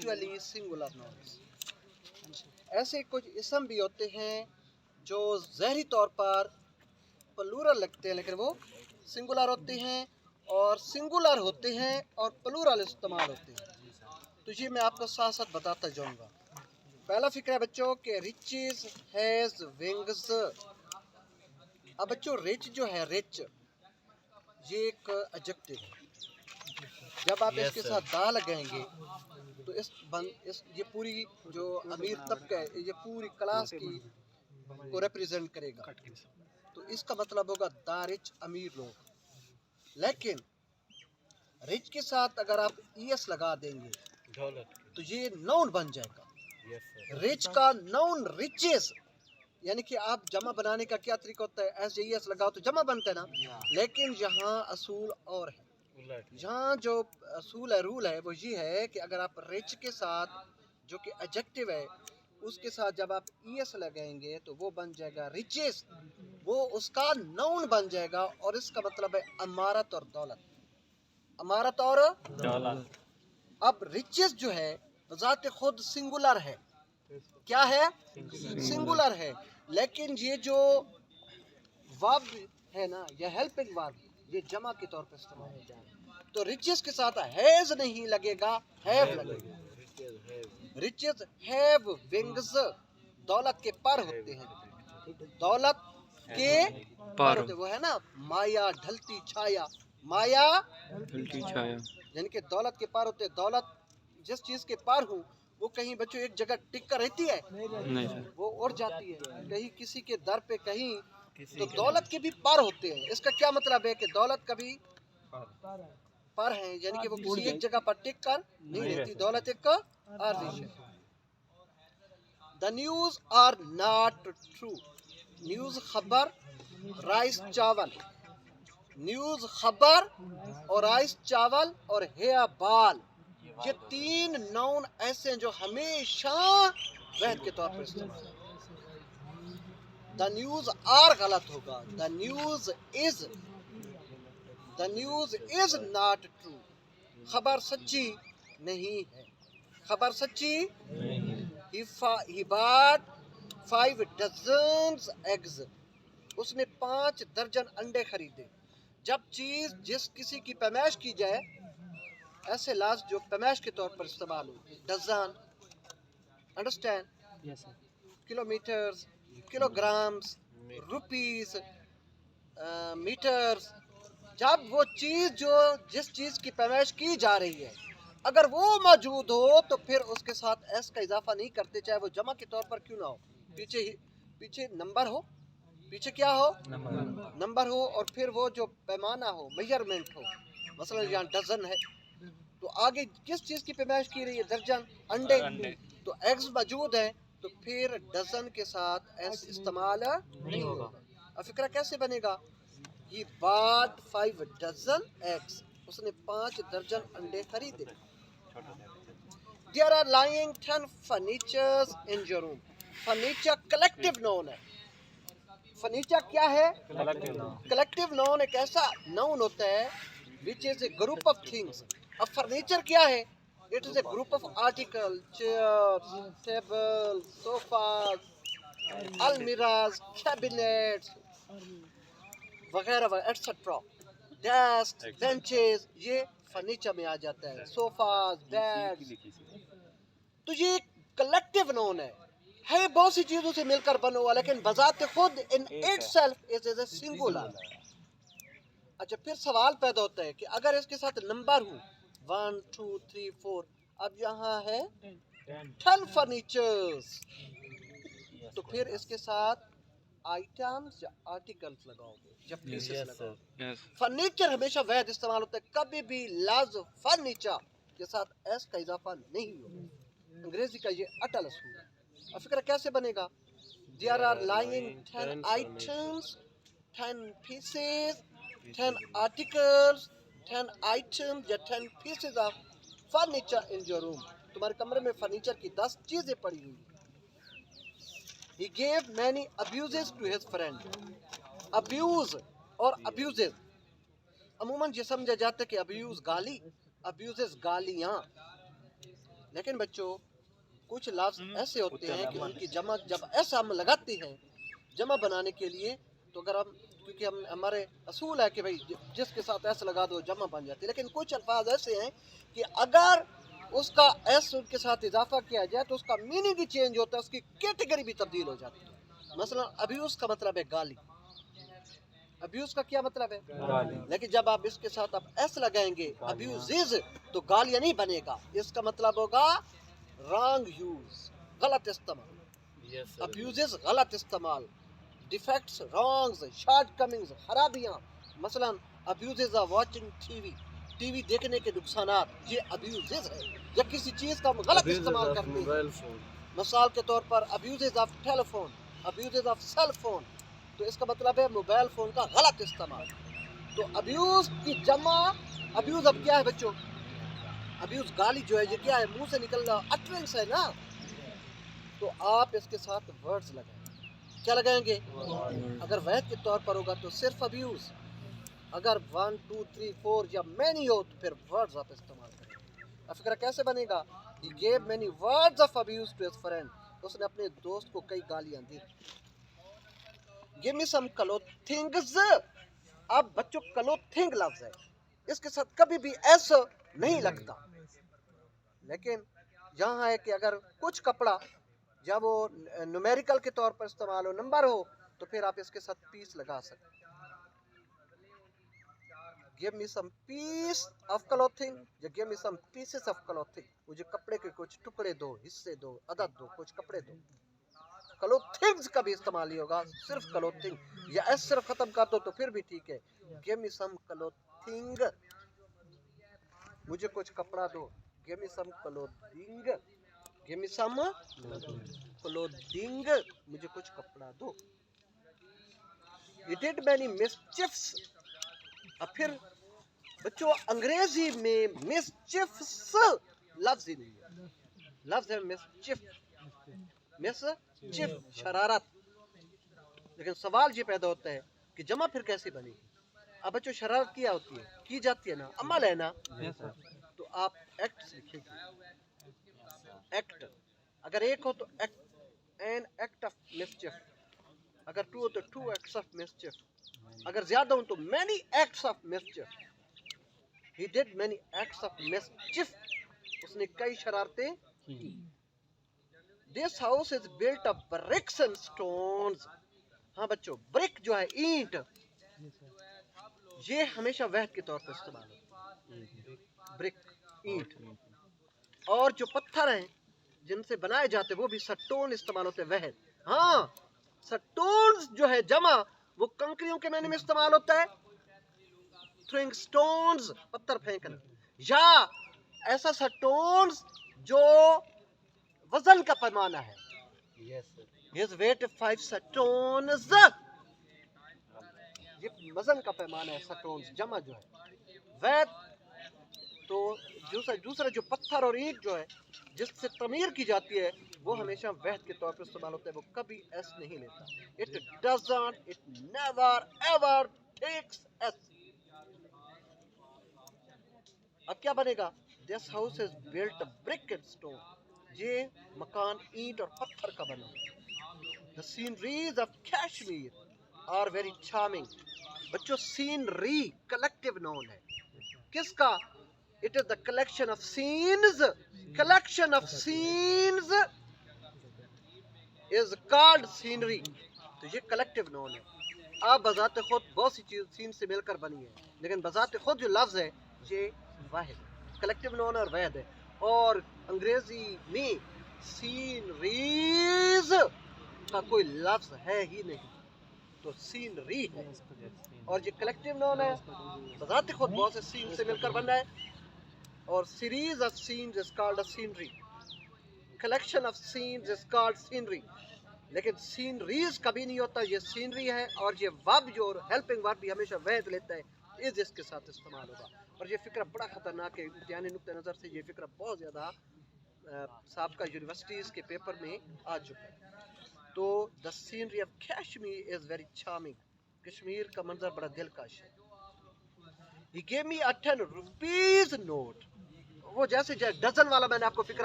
actually singular nouns. ایسے کچھ اسم بھی ہوتے ہیں جو ظاہری طور پر پلورل لگتے ہیں لیکن وہ سنگولر ہوتے ہیں، اور سنگولر ہوتے ہیں اور پلورل استعمال ہوتے ہیں. تو یہ میں آپ کو ساتھ ساتھ بتاتا جاؤں گا. پہلا فکر ہے بچوں کہ riches has wings. اب بچوں رچ جو ہے رچ یہ ایک ایڈجیکٹو ہے. جب آپ اس کے ساتھ دا لگائیں گے تو یہ پوری جو امیر طبقہ ہے یہ پوری کلاس کی کو ریپریزنٹ کرے گا. تو اس کا مطلب ہوگا دا رچ امیر لوگ. لیکن رچ کے ساتھ اگر آپ ای ایس لگا دیں گے تو یہ نون بن جائے گا. رچ کا نون ریچز، یعنی کہ آپ جمع بنانے کا کیا طریقہ ہوتا ہے، ایس ای ایس لگاؤ تو جمع بنتا ہے نا. لیکن یہاں اصول اور ہے. یہاں جو اصول ہے رول ہے وہ یہ ہے کہ اگر آپ رچ کے ساتھ جو کہ ایڈجیکٹو ہے اس کے ساتھ جب آپ ای ایس لگائیں گے تو وہ بن جائے گا ریچز، وہ اس کا نون بن جائے گا. اور اس کا مطلب ہے امارت اور دولت. امارت اور دولت. اب ریچز جو ہے بذات خود سنگولر ہے. کیا ہے؟ سنگولر ہے. لیکن یہ جو ورب ہے نا یہ ہیلپنگ ورب یہ جمع کے طور پر استعمال ہوتا ہے. تو ریچز کے ساتھ ہیز نہیں لگے گا، ہیو لگے گا. Reaches have wings. دولت کے پر ہوتے ہیں. دولت کے پر ہوتے ہیں. وہ ہے نا مایا ڈھلتی چھایا. مایا ڈھلتی چھایا یعنی کہ دولت کے پر ہوتے ہیں. دولت جس چیز کے پر ہوں وہ کہیں بچوں ایک جگہ ٹک کر رہتی ہے نہیں، وہ اڑ جاتی ہے کہیں کسی کے در پہ کہیں. تو دولت کے بھی پر ہوتے ہیں. اس کا کیا مطلب ہے کہ دولت کبھی پر ہیں یعنی کہ وہ کسی ایک جگہ پر ٹک کر نہیں رہتی. دولت ایک عارضی ہے. The news are not true. News خبر، رائس چاول. نیوز خبر اور رائس چاول اور ہیا بال یہ تین نون ایسے ہیں جو ہمیشہ وحد کے طور پر استعمال ہیں. دا نیوز آر غلط ہوگا. The news is not true. خبر سچی نہیں ہے. خبر سچی. He bought 5 dozens eggs. اس نے 5 درجن انڈے خریدے. جب چیز جس کسی کی پیمائش کی جائے ایسے لفظ جو پیمائش کے طور پر استعمال ہو. ڈزن، انڈرسٹینڈ، کلو میٹرز، کلو گرامز، روپیز، میٹرز. جب وہ چیز جو جس چیز کی پیمائش کی جا رہی ہے اگر وہ موجود ہو تو پھر اس کے ساتھ ایس کا اضافہ نہیں کرتے چاہے وہ جمع کے طور پر کیوں نہ ہو. پیچھے نمبر ہو، پیچھے کیا ہو، نمبر ہو، اور پھر وہ جو پیمانہ ہو، میجرمنٹ ہو. مثلا یہاں ڈزن ہے تو آگے کس چیز کی پیمائش کی رہی ہے؟ درجن، انڈے. تو ایگز موجود ہیں تو پھر ڈزن کے ساتھ ایس استعمال نہیں ہوگا. اب فکرہ کیسے بنے گا؟ He bought 5 dozen eggs. اس نے 5 درجن انڈے خریدے. There are lying 10 furnitures in your room. Furniture collective noun ہے. Furniture کیا ہے؟ Collective noun ایک ایسا noun ہوتا ہے which is a group of things. اب furniture کیا ہے؟ It is a group of articles, chairs, tables, sofas, almirahs, cabinets وغیرہ وغیرہ ایٹسٹرا. ڈیسک، بینچز یہ فرنیچر میں آ جاتا ہے. صوفاز، بیڈ. تو یہ کلیکٹیو نون ہے بہت سی چیزوں سے مل کر بنا ہوا لیکن بذات خود in it self is a singular. اچھا پھر سوال پیدا ہوتا ہے کہ اگر اس کے ساتھ نمبر ہوں 1 2 3 4 اب یہاں ہے 10 فرنیچرز تو پھر اس کے ساتھ آئٹمز یا آرٹیکلز لگاؤ گے یا پیسز لگاؤ گے. فرنیچر ہمیشہ واحد استعمال ہوتا ہے. کبھی بھی لفظ فرنیچر کے ساتھ ایس کا اضافہ نہیں ہوگا. انگریزی کا یہ اٹل اصول ہے. اب فکر کیسے بنے گا؟ There are lying 10 items, 10 pieces, 10 articles, 10 items یا 10 pieces of furniture in your room. تمہارے کمرے میں فرنیچر کی 10 چیزیں پڑی ہوئی. He gave many abuses to his friend. Abuse اور abuses عموماً یہ سمجھا جاتا ہے کہ abuse گالی، abuses گالیاں. لیکن بچوں کچھ لفظ ایسے ہوتے ہیں کہ ان کی جمع جب ایسا ہم لگاتے ہیں جمع بنانے کے لیے تو اگر ہم کیونکہ ہمارے اصول ہے کہ بھائی جس کے ساتھ ایس لگا دو جمع بن جاتی ہے، لیکن کچھ الفاظ ایسے ہیں کہ اگر اس کا ایس ان کے ساتھ اضافہ کیا جائے تو اس کا میننگ ہی چینج ہوتا ہے، اس کی کیٹیگری بھی تبدیل ہو جاتی ہے۔ مثلا ابیوز کا مطلب ہے گالی، ابیوز کا کیا مطلب ہے گالی، لیکن جب آپ اس کے ساتھ آپ ایس لگائیں گے ابیوزز تو گالیاں نہیں بنے گا، اس کا مطلب ہوگا رانگ یوز، غلط استعمال، ابیوزز غلط استعمال، ڈیفیکٹس رانگز شارٹ کمنگز خرابیاں، مثلا abuses of watching T V دیکھنے کے نقصانات، یہ ابیوزز ہے، یا کسی چیز کا غلط استعمال کرتے ہیں، مثال کے طور پر abuses of telephone, abuses of cell phone, تو اس کا مطلب ہے موبائل فون کا غلط استعمال۔ تو ابیوز کی جمع، ابیوز اب کیا ہے بچوں؟ ابیوز گالی جو ہے یہ کیا ہے؟ منہ سے نکل رہا اٹرنس ہے نا، تو آپ اس کے ساتھ ورڈز لگائیں، کیا لگائیں گے؟ اگر واحد کے طور پر ہوگا تو صرف ابیوز، اگر 1 2 3 4 یا مینی ہو تو پھر ورڈز آپ استعمال کریں۔ اب فکر کیسے بنے گا؟ He gave many words of abuse to his friend، اس نے اپنے دوست کو کئی گالیاں دی۔ Give me some clothings، اب بچوں clothing لفظ ہے، اس کے ساتھ کبھی بھی ایس نہیں لگتا، لیکن یہاں ہے کہ اگر کچھ کپڑا جب وہ نومیریکل کے طور پر استعمال ہو، نمبر ہو، تو پھر آپ اس کے ساتھ پیس لگا سکتے ہیں۔ Give me some piece of clothing یا give me some pieces of clothing، مجھے کپڑے کے کچھ ٹکڑے دو، حصے دو، عدد دو، کچھ کپڑے دو۔ clothings کا بھی استعمال ہی ہوگا، صرف clothing، یا ایس صرف ختم کر دو تو پھر بھی ٹھیک ہے۔ Give me some clothing، مجھے کچھ کپڑا دو۔ Give me some clothing، Give me some clothing، مجھے کچھ کپڑا دو۔ He did many mischiefs، اب پھر بچوں انگریزی میں mischiefs لفظ ہی نہیں ہے، لفظ ہے mischief، شرارت، لیکن سوال یہ پیدا ہوتا ہے کہ جمع پھر کیسے بنے گی؟ اب بچوں شرارت کیا ہوتی ہے؟ کی جاتی ہے نا، عمل ہے نا، تو آپ ایکٹ لکھیں گے، ایکٹ، اگر ایک ہو تو an act of mischief، اگر 2 ہو تو 2 acts of mischief، اگر زیادہ ہوں تو many acts of mischief۔ He did many acts of mischief، اس نے کئی شرارتیں کی۔ This house is built of bricks and stones، ہاں بچوں برک جو ہے اینٹ، یہ ہمیشہ وحد کے طور پر استعمال ہوتا ہے، برک اینٹ، اور جو پتھر ہیں جن سے بنائے جاتے وہ بھی سٹون استعمال ہوتے ہیں وحد۔ ہاں سٹونز جو ہے جمع وہ کنکریوں کے معنی میں استعمال ہوتا ہے، throwing stones، پتھر پھینکنا، یا ایسا سٹونز جو وزن کا پیمانہ ہے، his weight 5 stones، یہ وزن کا پیمانہ ہے سٹونز جمع جو ہے ویت۔ تو دوسرا جو پتھر اور اینٹ جو ہے جس سے تعمیر کی جاتی ہے وہ ہمیشہ وحد کے طور پر استعمال ہوتا ہے، وہ کبھی ایس نہیں لیتا، it doesn't، it never ever takes s۔ اب کیا بنے گا؟ this house is built of brick and stone، یہ مکان اینٹ اور پتھر کا بنا ہے۔ the sceneries of Kashmir are very charming، بچوں سینری کلیکٹیو نون ہے کس کا؟ it is the collection of scenes، collection of scenes is called scenery، تو یہ کلیکٹیو نون ہے۔ آپ بذات خود بہت سی چیز سین سے مل کر بنی ہے، لیکن بذات خود جو لفظ ہے یہ واحد ہے، کلیکٹیو نون اور واحد ہے، اور انگریزی میں سینریز کا کوئی لفظ ہے ہی نہیں، تو سینری ہے، اور یہ کلیکٹیو نون ہے، بذات خود بہت سے سین سے مل کر بن رہا ہے، اور series of scenes is called a scenery, collection of scenes is called scenery, لیکن سینریز کبھی نہیں ہوتا، یہ سینری ہے، اور یہ ورب جو ہیلپنگ ورب بھی ہمیشہ وحد لیتا ہے، از اس کے ساتھ استعمال ہوگا، اور یہ فکرہ بڑا خطرناک ہے، امتحانی نقطہ نظر سے یہ فکرہ بہت زیادہ سابقہ یونیورسٹیز کے پیپر میں آ چکا ہے۔ تو the scenery of Kashmir is very charming، Kashmir کا منظر بڑا دلکش ہے۔ He gave me a 10 rupees note، وہ جیسے ڈزن والا میں نے آپ کو فکرہ